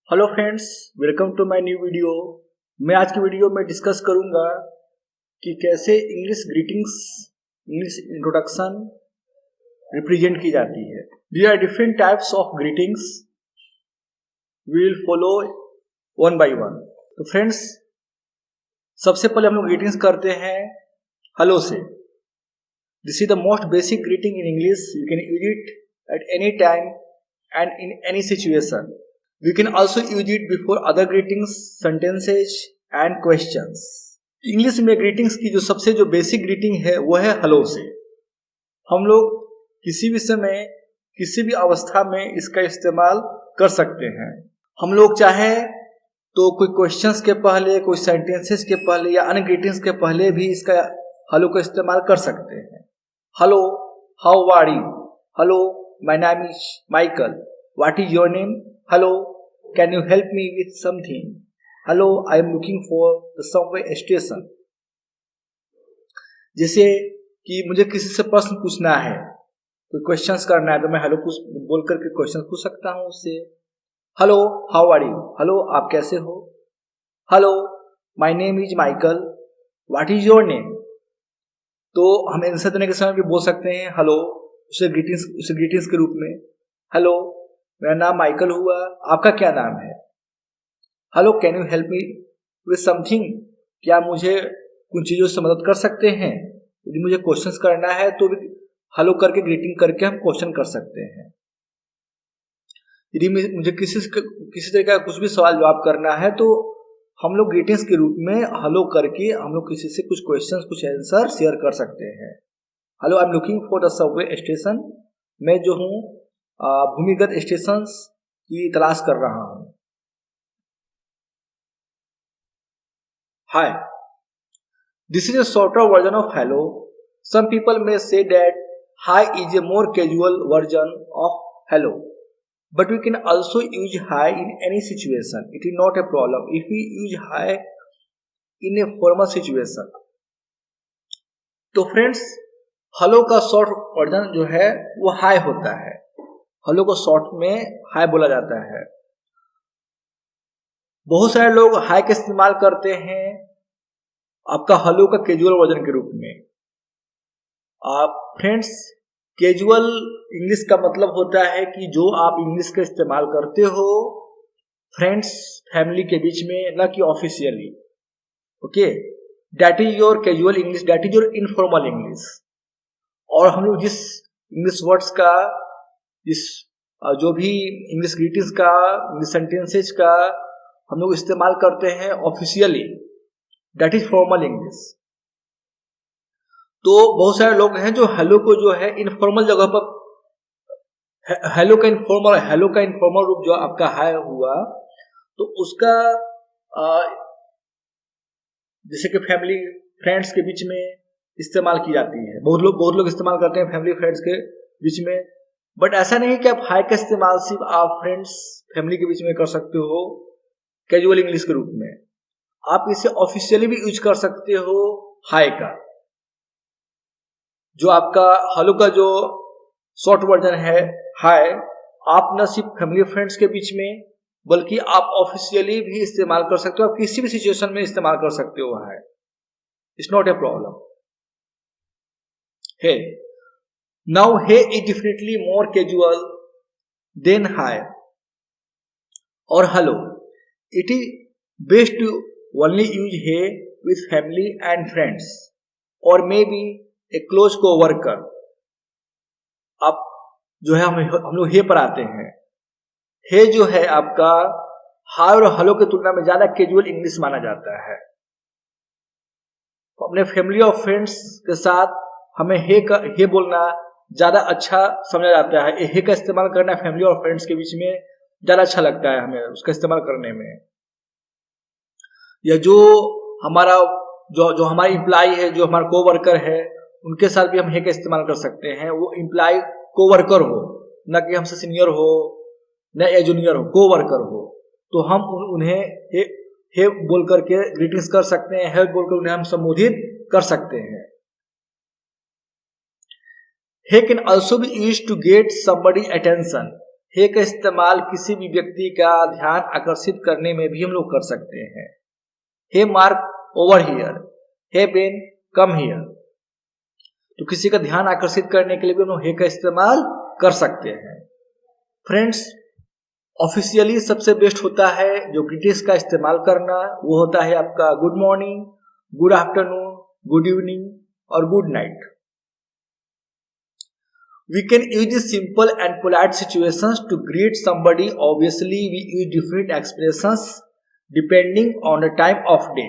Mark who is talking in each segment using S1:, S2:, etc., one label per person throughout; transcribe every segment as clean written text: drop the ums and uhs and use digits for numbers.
S1: Hello friends, welcome to my new video. मैं आज की वीडियो में डिस्कस करूंगा कि कैसे English greetings, English introduction represent की जाती है। There are different types of greetings, we will follow one by one. तो फ्रेंड्स, सबसे पहले हम लोग ग्रीटिंग्स करते हैं हेलो से। This is the most basic greeting in English. You can use it at any time and in any situation. We can also use it before other greetings, sentences and questions. English में greetings की जो basic greeting है वो है hello से। हम लोग किसी भी समय किसी भी अवस्था में इसका इस्तेमाल कर सकते हैं। हम लोग चाहे तो कोई क्वेश्चंस के पहले, कोई सेंटेंसेस के पहले या अन्य ग्रीटिंग्स के पहले भी इसका हेलो का इस्तेमाल कर सकते हैं। Hello, how are you? Hello, my name is Michael. What is your name? Hello, can you help me with something? Hello, I am looking for the subway station. जैसे कि मुझे किसी से प्रश्न पूछना है, कोई क्वेश्चंस करना है, तो मैं हेलो बोल करके क्वेश्चन पूछ सकता हूँ उससे। Hello, how are you? Hello, आप कैसे हो? Hello, my name is Michael. What is your name? तो हम आंसर देने के समय भी बोल सकते हैं हेलो, उसे ग्रीटिंग्स के रूप में। हेलो, मेरा नाम माइकल हुआ, आपका क्या नाम है? Hello, can you help me with something? क्या मुझे कुछ चीज़ों से मदद कर सकते हैं? यदि मुझे क्वेश्चंस करना है तो भी हेलो करके, ग्रीटिंग करके हम क्वेश्चन कर सकते हैं। यदि मुझे किसी तरह का कुछ भी सवाल जवाब करना है तो हम लोग ग्रीटिंग्स के रूप में हेलो करके हम लोग किसी से कुछ क्वेश्चंस, कुछ आंसर शेयर कर सकते हैं। Hello, I am looking for the Subway station. मैं जो हूँ भूमिगत स्टेशंस की तलाश कर रहा हूँ। Hi, this is a shorter version of hello. Some people may say that hi is a more casual version of hello, but we can also use hi in any situation. It is not a problem if we use hi in a formal situation. तो friends, hello का short version जो है वो हाय होता है। Hello को short में हाय बोला जाता है। बहुत सारे लोग हाय का इस्तेमाल करते हैं आपका हेलो का कैजुअल वर्जन के रूप में। फ्रेंड्स, कैजुअल इंग्लिश का मतलब होता है कि जो आप इंग्लिश का इस्तेमाल करते हो फ्रेंड्स, फैमिली के बीच में, ना कि officially. Okay, that is your casual English, that is your informal English. और हम लोग जिस इंग्लिश वर्ड्स का, जो भी इंग्लिश ग्रीटिंग्स का, इंग्लिश सेंटेंसेस का हम लोग इस्तेमाल करते हैं officially, that is formal English. तो बहुत सारे लोग हैं जो हेलो को जो है इनफॉर्मल जगह पर, हेलो का इनफॉर्मल रूप जो आपका हाय हुआ, तो उसका जैसे कि फैमिली फ्रेंड्स के बीच में इस्तेमाल की जाती है। बहुत लोग इस्तेमाल करते हैं फैमिली फ्रेंड्स के बीच में। बट ऐसा नहीं कि आप हाय का इस्तेमाल सिर्फ आप फ्रेंड्स फैमिली के बीच में कर सकते हो कैजुअल इंग्लिश के रूप में। आप इसे ऑफिशियली भी यूज कर सकते हो हाय का। जो आपका हेलो का जो शॉर्ट वर्जन है हाय, आप न सिर्फ फैमिली फ्रेंड्स के बीच में बल्कि आप ऑफिशियली भी इस्तेमाल कर सकते हो। आप किसी भी सिचुएशन में इस्तेमाल कर सकते हो hi. It's not a problem. Hey, now hey is definitely more casual than hi or hello. It is best to only use hey with family and friends or maybe a close co-worker. अब जो है हम लोग हे पर आते हैं। हे जो है आपका हाय और हेलो की तुलना में ज्यादा कैजुअल इंग्लिश माना जाता है। अपने फैमिली और फ्रेंड्स के साथ हमें हे बोलना ज्यादा अच्छा समझा जाता है। हे का इस्तेमाल करना फैमिली और फ्रेंड्स के बीच में ज्यादा अच्छा लगता है हमें उसका इस्तेमाल करने में। या जो हमारा जो हमारा एम्प्लॉय है, जो हमारा कोवर्कर है, उनके साथ भी हम हे का इस्तेमाल कर सकते हैं। वो एम्प्लॉय कोवर्कर हो, न कि हमसे सीनियर हो, न या जूनियर हो, कोवर्कर हो, तो हम उन्हें हे बोल करके ग्रीटिंग्स कर सकते हैं। हे बोलकर उन्हें हम संबोधित कर सकते हैं। He can also be used to get somebody attention. हे का इस्तेमाल किसी भी व्यक्ति का ध्यान आकर्षित करने में भी हम लोग कर सकते हैं। Hey Mark over here, hey Ben come here. तो किसी का ध्यान आकर्षित करने के लिए भी हम लोग हे का इस्तेमाल कर सकते हैं। फ्रेंड्स, ऑफिशियली सबसे बेस्ट होता है जो ग्रीटिंग्स का इस्तेमाल करना, वो होता है आपका good morning, good afternoon, good evening और good night. We can use these simple and polite situations to greet somebody. Obviously, we use different expressions depending on the time of day.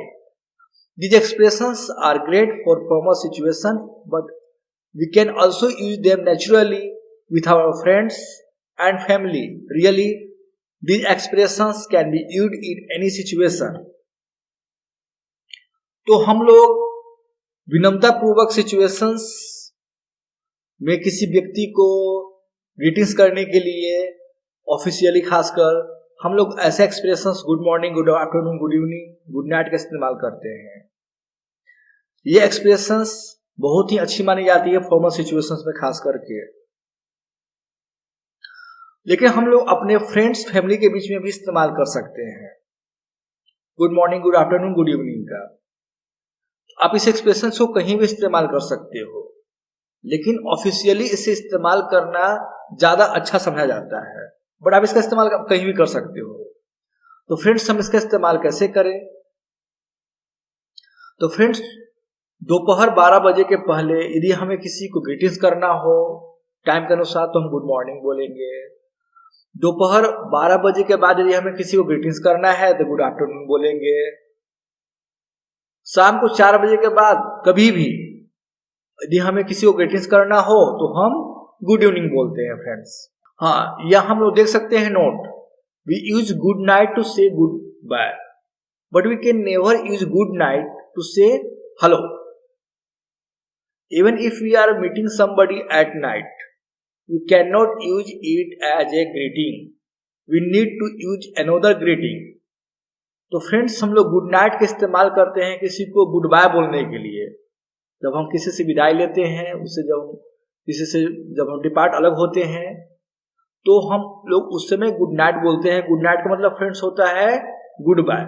S1: These expressions are great for formal situation, but we can also use them naturally with our friends and family. Really, these expressions can be used in any situation. तो हम लोग विनम्रता पूर्वक situations में किसी व्यक्ति को greetings करने के लिए ऑफिशियली खासकर हम लोग ऐसे expressions good morning, good afternoon, good evening, good night का इस्तेमाल करते हैं। ये एक्सप्रेशंस बहुत ही अच्छी मानी जाती है फॉर्मल सिचुएशंस में खास करके, लेकिन हम लोग अपने फ्रेंड्स फैमिली के बीच में भी इस्तेमाल कर सकते हैं good morning, good afternoon, good evening का। आप इस एक्सप्रेशन को कहीं भी इस्तेमाल कर सकते हो, लेकिन ऑफिशियली इसे इस्तेमाल करना ज्यादा अच्छा समझा जाता है, बट आप इसका इस्तेमाल कहीं भी कर सकते हो। तो फ्रेंड्स, हम इसका इस्तेमाल कैसे करें? तो फ्रेंड्स, दोपहर 12 बजे के पहले यदि हमें किसी को ग्रीटिंग्स करना हो टाइम के अनुसार तो हम गुड मॉर्निंग बोलेंगे। दोपहर 12 बजे के बाद यदि हमें किसी को ग्रीटिंग्स करना है तो गुड आफ्टरनून बोलेंगे। शाम को 4 बजे के बाद कभी भी यदि हमें किसी को ग्रीटिंग्स करना हो तो हम गुड इवनिंग बोलते हैं फ्रेंड्स। हाँ, या हम लोग देख सकते हैं note, we use good night to say good bye, but we can never use good night to say hello. Even if we are meeting somebody at night, we can not use it as a greeting, we need to use another greeting. तो friends, हम लोग good night का इस्तेमाल करते हैं किसी को good bye बोलने के लिए। जब हम किसी से विदाई लेते हैं, उससे जब हम डिपार्ट अलग होते हैं तो हम लोग उस समय गुड नाइट बोलते हैं। गुड नाइट का मतलब फ्रेंड्स होता है गुड बाय।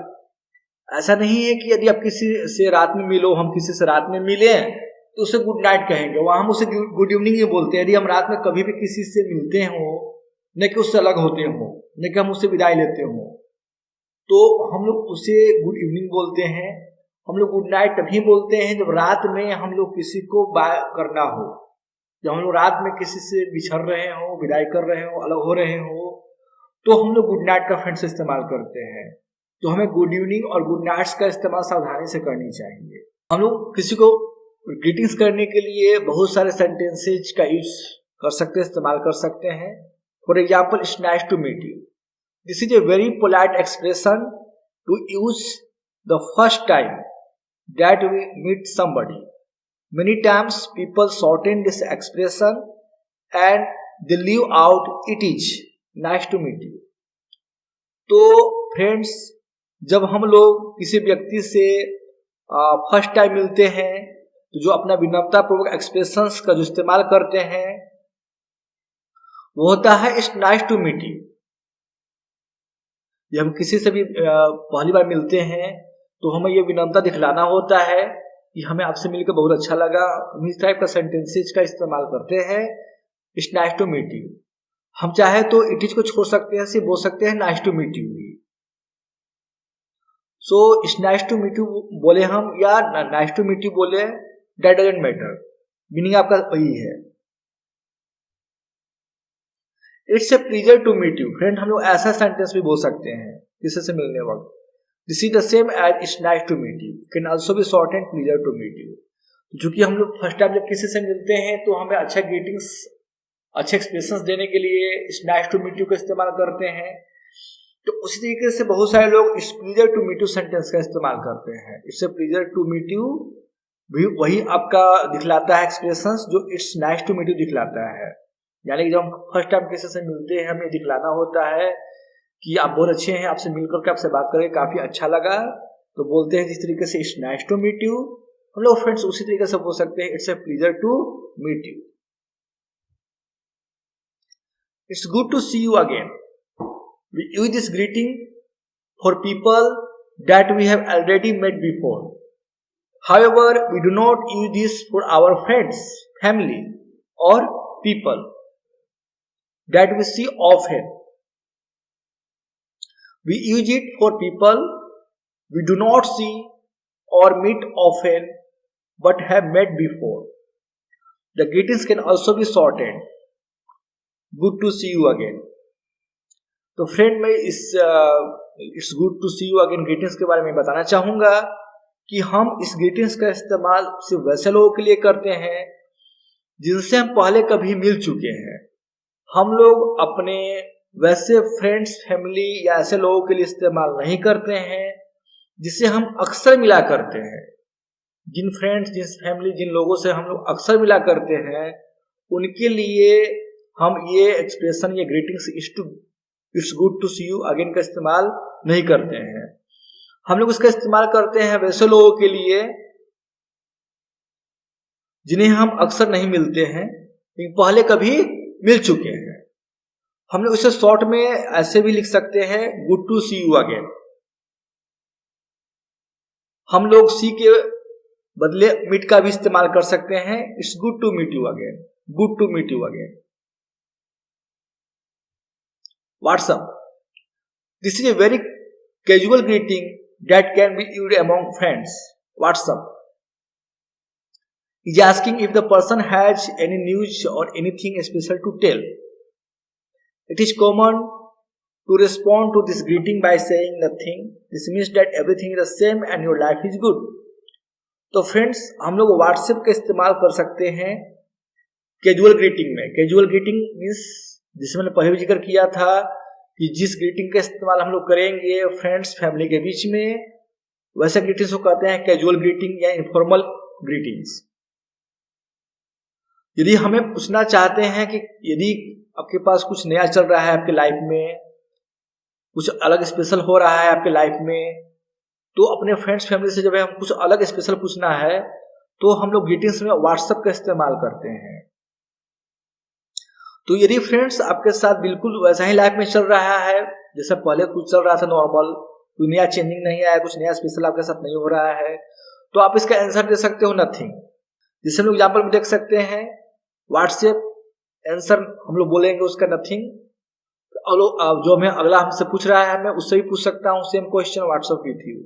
S1: ऐसा नहीं है कि यदि आप किसी से रात में मिलो, हम किसी से रात में मिले तो उसे गुड नाइट कहेंगे, वहां हम उसे गुड इवनिंग ही बोलते हैं। यदि हम रात में कभी भी किसी से मिलते हो, न कि उससे अलग होते हो, न कि हम उससे विदाई लेते हो, तो हम लोग उसे गुड इवनिंग बोलते हैं। हम लोग गुड नाइट तभी बोलते हैं जब रात में हम लोग किसी को बाय करना हो, जब हम लोग रात में किसी से बिछड़ रहे हो, विदाई कर रहे हो, अलग हो रहे हो, तो हम लोग गुड नाइट का फ्रेंड्स इस्तेमाल करते हैं। तो हमें गुड इवनिंग और गुड नाइट्स का इस्तेमाल सावधानी से करनी चाहिए। हम लोग किसी को ग्रीटिंग्स करने के लिए बहुत सारे सेंटेंसेज का यूज कर सकते हैं, इस्तेमाल कर सकते हैं। For example, it's nice to meet you. This is a very polite expression to use the first time that we meet somebody. Many times people shorten this expression and they leave out it is nice to meet you. तो friends, जब हम लोग किसी व्यक्ति से first time मिलते हैं तो जो अपना विनम्रता पूर्वक एक्सप्रेशंस का जो इस्तेमाल करते हैं वो होता है it's nice to meet you. जब हम किसी से भी पहली बार मिलते हैं तो हमें ये विनम्रता दिखलाना होता है कि हमें आपसे मिलकर बहुत अच्छा लगा। इस टाइप का सेंटेंसेज का इस्तेमाल करते हैं, it's nice to meet you. हम चाहे तो इट इज को छोड़ सकते हैं, सिर्फ बोल सकते हैं नाइस टू मीट यू भी। So it's nice to meet you बोले हम या नाइस टू मीट यू बोले, दैट डजंट मैटर, मीनिंग आपका वही है। It's a pleasure to meet you. Friend, हम लोग ऐसा सेंटेंस भी बोल सकते हैं किसी से मिलने वक्त, this is the same as it's nice to meet you, can also be shortened pleasure to meet you. क्योंकि हम लोग फर्स्ट टाइम जब किसी से मिलते हैं तो हमें अच्छा ग्रीटिंग्स, अच्छे एक्सप्रेशंस देने के लिए it's nice to meet you का इस्तेमाल करते हैं। तो उसी तरीके से बहुत सारे लोग it's pleasure to meet you sentence का इस्तेमाल करते हैं। It's a pleasure to meet you भी वही आपका दिखलाता है एक्सप्रेशंस जो it's nice to meet you दिखलाता है। यानी कि जब हम फर्स्ट टाइम किसी से मिलते हैं हमें दिखलाना होता है कि आप बहुत अच्छे हैं, आपसे मिलकर के आपसे बात करके काफी अच्छा लगा, तो बोलते हैं जिस तरीके से it's nice to meet you. हम लोग फ्रेंड्स उसी तरीके से बोल सकते हैं it's a pleasure to meet you. It's good to see you again. We use this greeting for people that we have already met before. However, we do not use this for our friends, family, or people that we see often. We use it for people we do not see or meet often but have met before. The greetings can also be shortened. Good to see you again. तो friend मैं it's good to see you again greetings के बारे में बताना चाहूँगा कि हम इस ग्रीटिंग्स का इस्तेमाल सिर्फ वैसे लोगों के लिए करते हैं जिनसे हम पहले कभी मिल चुके हैं. हम लोग अपने वैसे फ्रेंड्स, फैमिली या ऐसे लोगों के लिए इस्तेमाल नहीं करते हैं जिसे हम अक्सर मिला करते हैं. जिन फ्रेंड्स, जिन फैमिली, जिन लोगों से हम लोग अक्सर मिला करते हैं उनके लिए हम ये एक्सप्रेशन, ये greetings it's good to see you again का इस्तेमाल नहीं करते हैं. हम लोग इसका इस्तेमाल करते हैं वैसे लोगों के लिए जिन्हें हम अक्सर नहीं मिलते हैं लेकिन पहले कभी मिल चुके हैं. हम लोग इसे शॉर्ट में ऐसे भी लिख सकते हैं, good to see you again. हम लोग सी के बदले मीट का भी इस्तेमाल कर सकते हैं. It's good to meet you again, good to meet you again. WhatsApp. This is a very casual greeting that can be used among friends. WhatsApp is asking if the person has any news or anything special to tell. It is common to respond to this greeting by saying nothing. This means that everything is the same and your life is good. तो friends, हम लोग WhatsApp का इस्तेमाल कर सकते हैं casual greeting में. Casual greeting means, जिसे मैंने पहले भी जिक्र किया था कि जिस ग्रीटिंग का इस्तेमाल हम लोग करेंगे फ्रेंड्स, फैमिली के बीच में, वैसे ग्रीटिंग्स को कहते हैं कैजुअल ग्रीटिंग या इनफॉर्मल ग्रीटिंग्स. यदि हमें पूछना चाहते हैं कि यदि आपके पास कुछ नया चल रहा है आपके लाइफ में, कुछ अलग स्पेशल हो रहा है आपके लाइफ में, तो अपने फ्रेंड्स, फैमिली से जब हम कुछ अलग स्पेशल पूछना है तो हम लोग ग्रीटिंग्स में व्हाट्सएप का इस्तेमाल करते हैं. तो यदि फ्रेंड्स आपके साथ बिल्कुल वैसा ही लाइफ में चल रहा है जैसे पहले कुछ चल रहा था नॉर्मल, कोई नया चेंजिंग नहीं आया, कुछ नया स्पेशल आपके साथ नहीं हो रहा है, तो आप इसका आंसर दे सकते हो नथिंग. जिसे हम लोग एग्जाम्पल में देख सकते हैं, व्हाट्सएप आंसर हम लोग बोलेंगे उसका नथिंग. जो हमें अगला हमसे पूछ रहा है मैं उससे भी पूछ सकता हूँ same question WhatsApp with you,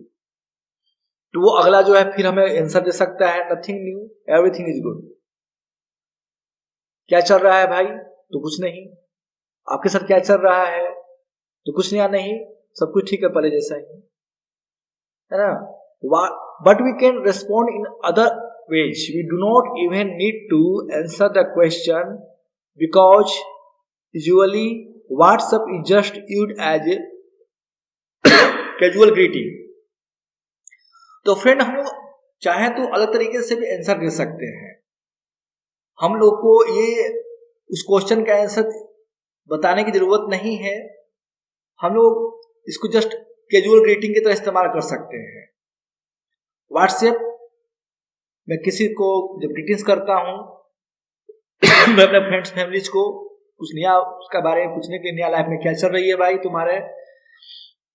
S1: तो वो अगला जो है फिर हमें आंसर दे सकता है nothing new, everything is good. क्या चल रहा है भाई? तो कुछ नहीं. आपके साथ क्या चल रहा है? तो कुछ नया नहीं, सब कुछ ठीक है पहले जैसा ही है ना. But we can respond in other ways. We do not even need to answer the question because usually WhatsApp is just used as a casual greeting. तो फ्रेंड, हम लोग चाहे तो अलग तरीके से भी आंसर दे सकते हैं. हम लोग को ये उस क्वेश्चन का आंसर बताने की जरूरत नहीं है. हम लोग इसको जस्ट कैजुअल ग्रीटिंग की तरह इस्तेमाल कर सकते हैं. व्हाट्सएप मैं किसी को जब ग्रीटिंग्स करता हूँ मैं अपने फ्रेंड्स, फैमिलीज को कुछ नया उसका बारे में पूछने के लिए, नया लाइफ में क्या चल रही है भाई तुम्हारे,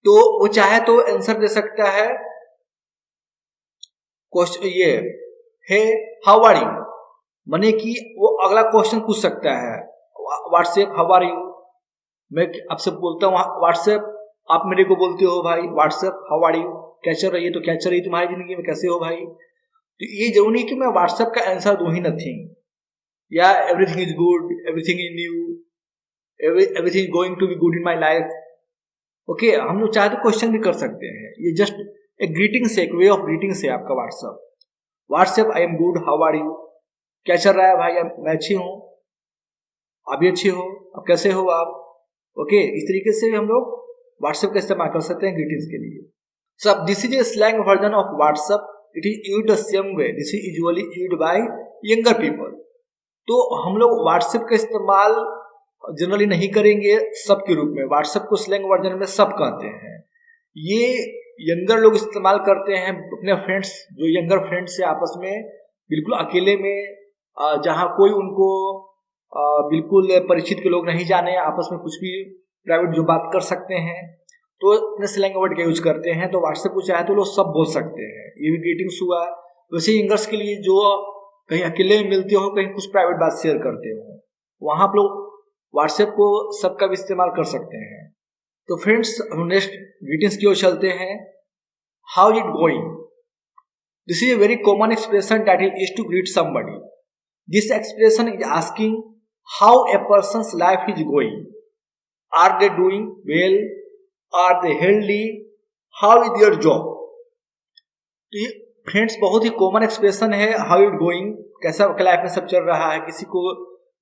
S1: तो वो चाहे तो आंसर दे सकता है क्वेश्चन ये है हाउ आर यू, माने कि वो अगला क्वेश्चन पूछ सकता है. व्हाट्सएप हाउ आर यू, मैं आपसे बोलता हूँ व्हाट्सएप, आप मेरे को बोलते हो भाई व्हाट्सएप हाउ आर यू, क्या चल रही है, तो क्या चल रही है तुम्हारी जिंदगी में, कैसे हो भाई. तो ये जरूरी नहीं कि मैं व्हाट्सएप का आंसर दूं ही नथिंग या everything is good, everything is new, everything going to be good in my life. Okay, हम लोग चाहे तो क्वेश्चन भी कर सकते हैं. ये जस्ट एक ग्रीटिंग से, एक वे ऑफ ग्रीटिंग से आपका WhatsApp I am good how are you, क्या चल रहा है भाई, मैं अच्छी हूँ, आप भी अच्छी हो, अब कैसे हो आप. ओके, इस तरीके से हम लोग व्हाट्सएप का इस्तेमाल कर सकते हैं ग्रीटिंग्स के लिए. So this is A slang version of WhatsApp. It is used the same way. This is usually used by younger people. तो हम लोग व्हाट्सएप का इस्तेमाल जनरली नहीं करेंगे सब के रूप में. व्हाट्सएप को स्लैंग वर्जन में सब कहते हैं. ये यंगर लोग इस्तेमाल करते हैं अपने फ्रेंड्स, जो यंगर फ्रेंड्स है आपस में बिल्कुल अकेले में, जहाँ कोई उनको बिल्कुल परिचित के लोग नहीं जाने, आपस में कुछ भी प्राइवेट जो बात कर सकते हैं तो अपने स्लैंग वर्ड का यूज करते हैं। तो व्हाट्सएप को चाहे तो लोग सब बोल सकते हैं। ये भी ग्रीटिंग्स हुआ। वैसे यंगर्स के लिए जो कहीं अकेले मिलते हो, कहीं कुछ प्राइवेट बात शेयर करते हो, वहां आप लोग व्हाट्सएप को सबका भी इस्तेमाल कर सकते हैं। तो फ्रेंड्स, हम नेक्स्ट ग्रीटिंग्स की ओर चलते हैं। How it going? This is a very common expression that is used to greet somebody. This expression is asking how a person's life is going. Are they doing well? Are they healthy? How is your job? तो ये friends बहुत ही common expression है। How it going, कैसा आपके life में सब चल रहा है। किसी को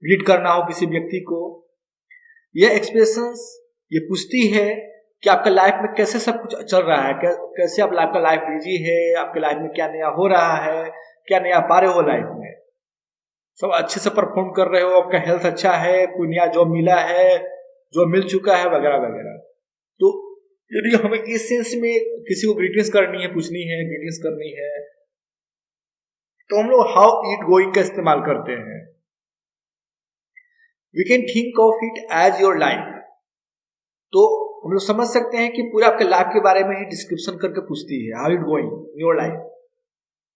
S1: ग्रीट करना हो, किसी व्यक्ति को, यह एक्सप्रेशंस ये पूछती है कि आपका लाइफ में कैसे सब कुछ चल रहा है, कैसे आपका लाइफ बिजी है, आपके लाइफ में क्या नया हो रहा है, क्या नया पा रहे हो लाइफ में, सब अच्छे से परफॉर्म कर रहे हो, आपका हेल्थ अच्छा है, कोई नया जॉब मिला है, जॉब मिल चुका है, वगैरह वगैरह। तो यदि हमें इस सेंस में किसी को ग्रीटिंग्स करनी है, पूछनी है, ग्रीटिंग्स करनी है, तो हम लोग हाउ इट गोइंग का इस्तेमाल करते हैं। We can think of it as your life. तो हम लोग समझ सकते हैं कि पूरे आपके लाइफ के बारे में ही डिस्क्रिप्शन करके पूछती है, how it going in your life.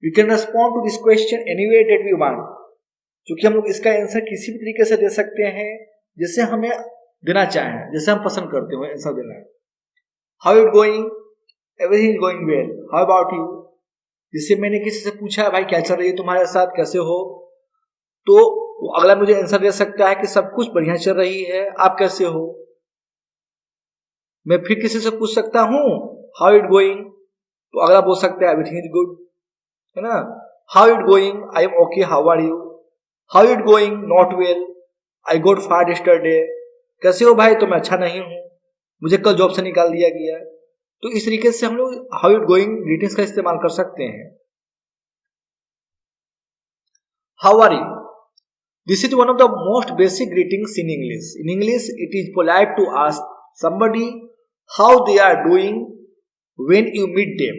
S1: We can respond to this question any way that we want. क्योंकि हम लोग इसका आंसर किसी भी तरीके से दे सकते हैं जैसे हमें देना चाहें, जैसे हम पसंद करते हो आंसर देना। How it going? Everything is going well. How about you? जिससे मैंने किसी से पूछा, भाई क्या चल रही है तुम्हारे साथ, कैसे हो, तो अगला मुझे आंसर दे सकता है कि सब कुछ बढ़िया चल रही है, आप कैसे हो। मैं फिर किसी से पूछ सकता हूं हाउ इट गोइंग, तो अगला बोल सकता है एवरीथिंग इज गुड, है ना। How it going? I am okay, how are you? How it going? Not well, I got fire yesterday. कैसे हो भाई? तो मैं अच्छा नहीं हूं, मुझे कल जॉब से निकाल दिया गया। तो इस तरीके से हम लोग हाउ इट गोइंग ग्रीटिंग्स का इस्तेमाल कर सकते हैं। How are you? This is one of the most basic greetings in English. In English it is polite to ask somebody how they are doing when you meet them।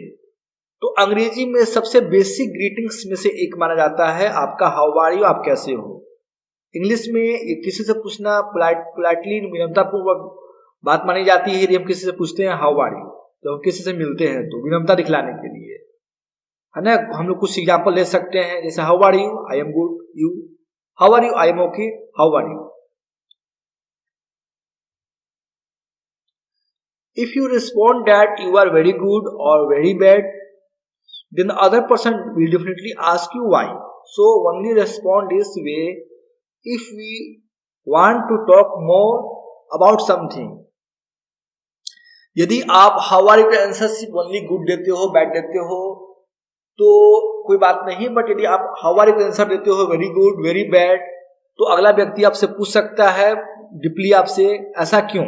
S1: तो अंग्रेजी में सबसे basic greetings में से एक माना जाता है आपका हाउ आर यू, आप कैसे हो। इंग्लिश में ये किसी से पूछना पोलाइटली, विनम्रतापूर्वक बात मानी जाती है। यदि हम किसी से पूछते हैं हाउ आर यू, जब हम किसी से मिलते हैं तो विनम्रता दिखलाने के लिए, है ना। हम लोग कुछ एग्जाम्पल ले सकते हैं, जैसे how are you, I am good, you, how are you, I am okay, how are you. If you respond that you are very good or very bad, then the other person will definitely ask you why. So only respond this way if we want to talk more about something. यदि आप how are you के answer सिर्फ only good देते हो, bad देते हो, तो कोई बात नहीं। बट यदि आप हाउ आर यू के आंसर देते हो वेरी गुड, वेरी बैड, तो अगला व्यक्ति आपसे पूछ सकता है डीपली आपसे, ऐसा क्यों।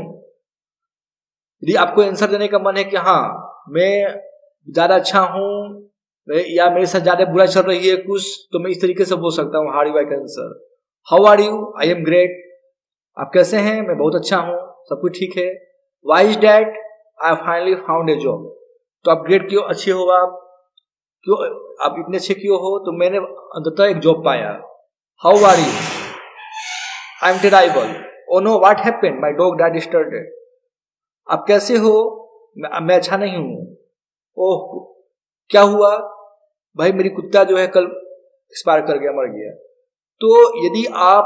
S1: यदि आपको आंसर देने का मन है कि हाँ मैं ज्यादा अच्छा हूं या मेरे साथ ज्यादा बुरा चल रही है कुछ, तो मैं इस तरीके से बोल सकता हूँ हाउ आर यू का answer, how are you, I am great, आप कैसे हैं, मैं बहुत अच्छा हूं, सब कुछ ठीक है। Why is that? I finally found a job. तो आप ग्रेट क्यों, अच्छे हो आप, क्यों आप इतने अच्छे क्यों हो? तो मैंने अंततः एक जॉब पाया। How are you? I am terrible. Oh no, what happened? My dog died yesterday. आप कैसे हो? मैं अच्छा नहीं हूं। ओह, क्या हुआ? भाई मेरी कुत्ता जो है कल एक्सपायर कर गया, मर गया। तो यदि आप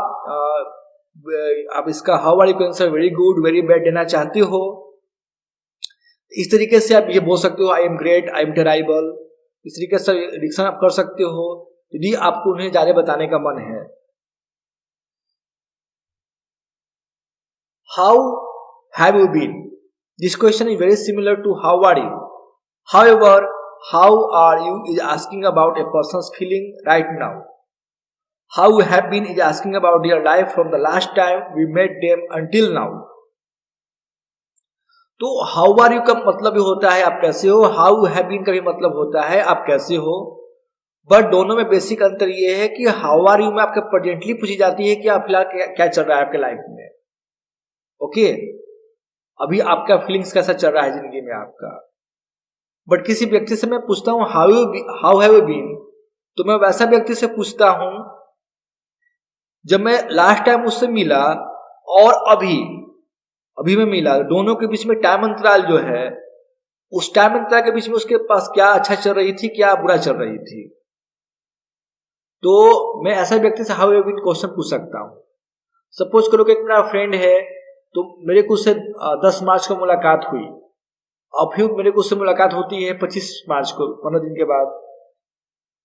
S1: इसका हाउ आर यू का answer very good, very bad देना चाहते हो, इस तरीके से आप ये बोल सकते हो I am great, I am terrible. इस तरीके से रिएक्शन आप कर सकते हो यदि आपको उन्हें ज्यादा बताने का मन है। How have you been? This question is very similar to how are you. However, how are you is asking about a person's feeling right now. How you have been is asking about their life from the last time we met them until now. तो how are you का मतलब भी होता है आप कैसे हो, how you have been का भी मतलब होता है आप कैसे हो। बट दोनों में बेसिक अंतर ये है कि how are you में आपके प्रेजेंटली पूछी जाती है कि आप फिलहाल क्या चल रहा है आपके लाइफ में। ओके, अभी आपका फीलिंग्स कैसा चल रहा है जिंदगी में आपका। बट किसी व्यक्ति से मैं पूछता हूं हाउ हैव यू बीन, तो मैं वैसा व्यक्ति से पूछता हूं जब मैं लास्ट टाइम उससे मिला और अभी मैं मिला, दोनों के बीच में टाइम अंतराल जो है, उस टाइम अंतराल के बीच में उसके पास क्या अच्छा चल रही थी, क्या बुरा चल रही थी। तो मैं ऐसा व्यक्ति से हाउ हैव बीन क्वेश्चन पूछ सकता हूँ। सपोज करो कि एक मेरा फ्रेंड है, तो मेरे को उससे 10 मार्च को मुलाकात हुई, और फिर मेरे को उससे मुलाकात होती है 25 मार्च को, 15 दिन के बाद।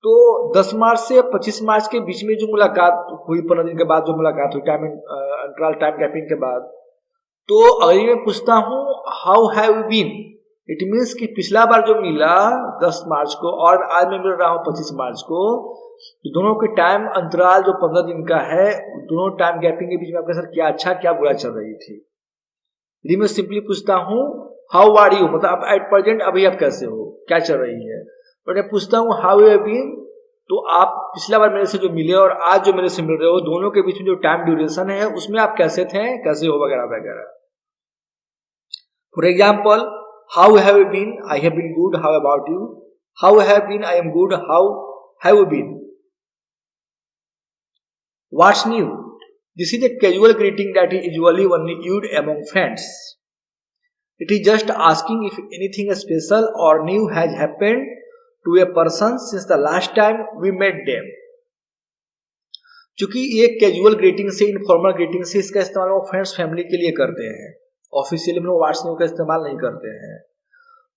S1: तो 10 मार्च से 25 मार्च के बीच में जो मुलाकात हुई, 15 दिन के बाद जो मुलाकात हुई, टाइम अंतराल, टाइम गैपिंग के बाद, तो अगर मैं पूछता हूँ how have you been, it means कि पिछला बार जो मिला 10 मार्च को और आज मैं मिल रहा हूँ 25 मार्च को, तो दोनों के टाइम अंतराल जो 15 दिन का है, दोनों टाइम गैपिंग के बीच में आपके साथ क्या अच्छा क्या बुरा चल रही थी। यदि मैं सिंपली पूछता हूँ हाउ आर यू, मतलब आप एट प्रेजेंट अभी आप कैसे हो, क्या चल रही है, और मैं पूछता हूँ हाउ यू हैव बीन, तो आप पिछला बार मेरे से जो मिले और आज जो मेरे से मिल रहे हो, दोनों के बीच में जो टाइम ड्यूरेशन है उसमें आप कैसे थे, कैसे हो, वगैरह वगैरह। For example, how have you been, I have been good, how about you, how have been, I am good, how have you been, what's new. This is a casual greeting that is usually only used among friends. It is just asking if anything special or new has happened to a person since the last time we met them. चूंकि ये casual greeting से, informal greeting से, इसका इस्तेमाल वो friends family के लिए करते हैं। ऑफिशियली हम लोग व्हाट्स न्यू का इस्तेमाल नहीं करते हैं।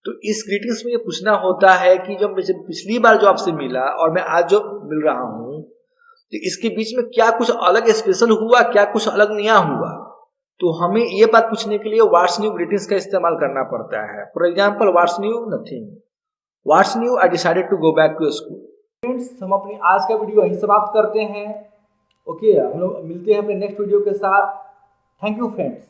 S1: तो इस ग्रीटिंग्स में ये पूछना होता है कि जब पिछली बार जो आपसे मिला और मैं आज जो मिल रहा हूँ, तो इसके बीच में क्या कुछ अलग स्पेशल हुआ, क्या कुछ अलग नया हुआ। तो हमें ये बात पूछने के लिए व्हाट्स न्यू ग्रीटिंग्स का इस्तेमाल करना पड़ता है। For example, what's new, nothing, what's new, I decided to go back to school. Friends, हम अपनी आज का वीडियो यहीं समाप्त करते हैं। ओके, हम लोग मिलते हैं अपने नेक्स्ट वीडियो के साथ। Thank you friends.